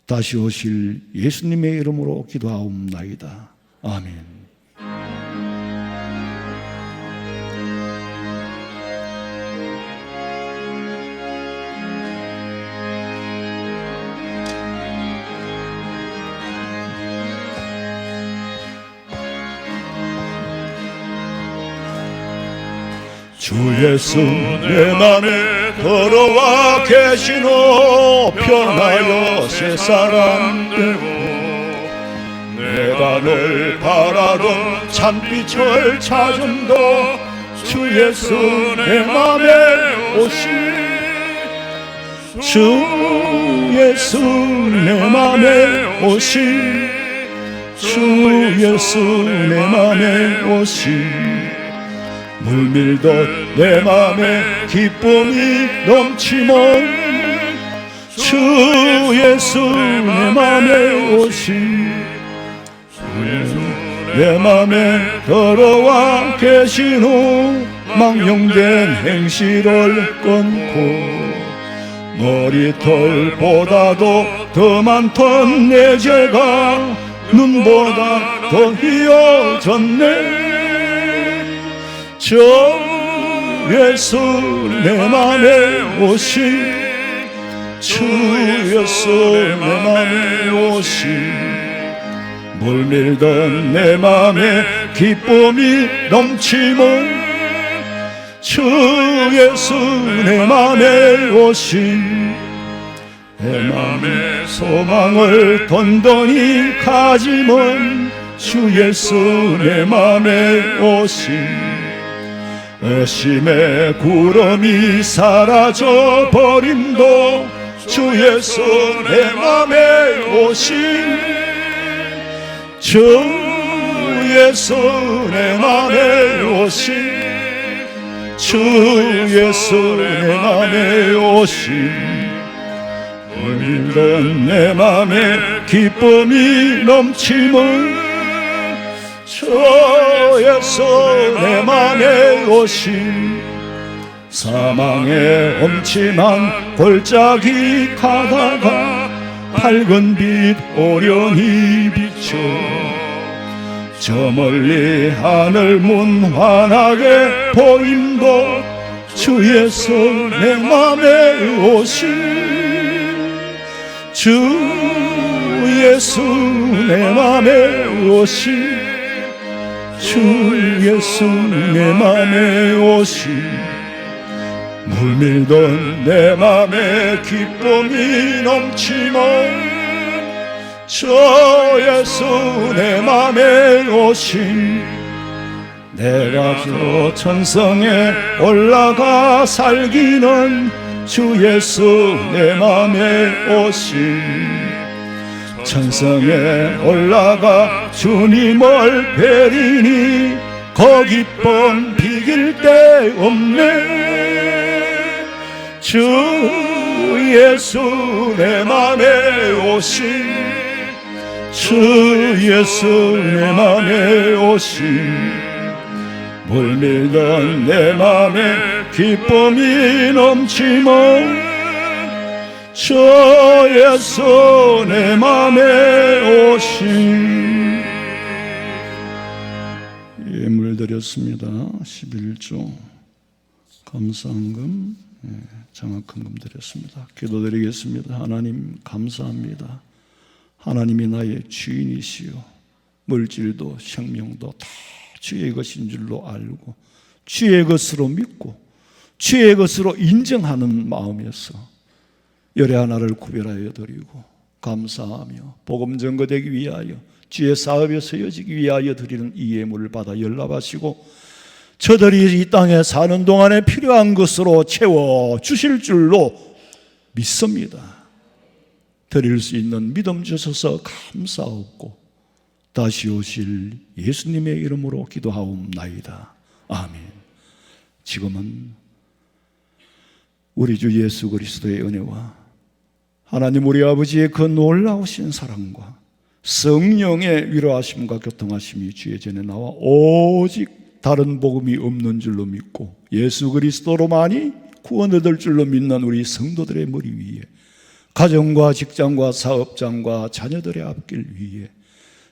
Speaker 1: 다시 오실 예수님의 이름으로 기도하옵나이다. 아멘. 주 예수 내 맘에 걸어와 계시노. 변하여 새 사람 되고 내가 늘 바라던 참빛을 찾음도 주 예수 내 맘에 오시. 주 예수 내 맘에 오시. 주 예수 내 맘에 오시. 물밀던 내 맘에 기쁨이 넘치면 주 예수 내 맘에 오시. 내 맘에 들어와 계신 후 망령된 행실을 끊고 머리털보다도 더 많던 내 죄가 눈보다 더 희어졌네. 주 예수 내 맘에 오시. 주 예수 내 맘에 오시. 물밀던 내 맘에 기쁨이 넘치면 주 예수 내 맘에 오시. 내 맘에 소망을 던던히 가지면 주 예수 내 맘에 오시. 의심의 구름이 사라져 버림도 주 예수 내 맘에 오시. 주 예수 내 맘에 오심 주 예수 내 맘에 오심 울던 내 맘에 기쁨이 넘치는 주 예수 내 맘에 오심 사망의 엄침한 골짜기 가다가 밝은 빛 오련히 비춰 저 멀리 하늘 문 환하게 보임도 주 예수 내 맘에 오심 주 예수 내 맘에 오심 주 예수 내 맘에 오심 물밀던 내 맘에 기쁨이 넘치면 주 예수 내 맘에 오심 내가 저 천성에 올라가 살기는 주 예수 내 맘에 오심 천성에 올라가 주님을 뵈리니 거기 뻔 비길 데 없네 주 예수 내 맘에 오심 주 예수 내 맘에 오심 물밀던 내 맘에 기쁨이 넘치면 주 예수 내 맘에 오심 예물 드렸습니다. 11조 감사헌금 장학헌금 드렸습니다. 기도드리겠습니다. 하나님 감사합니다. 하나님이 나의 주인이시요 물질도 생명도 다 주의 것인 줄로 알고 주의 것으로 믿고 주의 것으로 인정하는 마음에서 열의 하나를 구별하여 드리고 감사하며 복음 전거되기 위하여 주의 사업에 서여지기 위하여 드리는 이 예물을 받아 연락하시고 저들이 이 땅에 사는 동안에 필요한 것으로 채워 주실 줄로 믿습니다. 드릴 수 있는 믿음 주셔서 감사하고 다시 오실 예수님의 이름으로 기도하옵나이다. 아멘. 지금은 우리 주 예수 그리스도의 은혜와 하나님 우리 아버지의 그 놀라우신 사랑과 성령의 위로하심과 교통하심이 주의 전에 나와 오직 다른 복음이 없는 줄로 믿고 예수 그리스도로만이 구원 얻을 줄로 믿는 우리 성도들의 머리 위에 가정과 직장과 사업장과 자녀들의 앞길 위에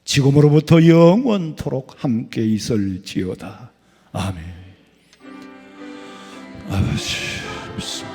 Speaker 1: 지금으로부터 영원토록 함께 있을지어다. 아멘. 아버지 믿습니다.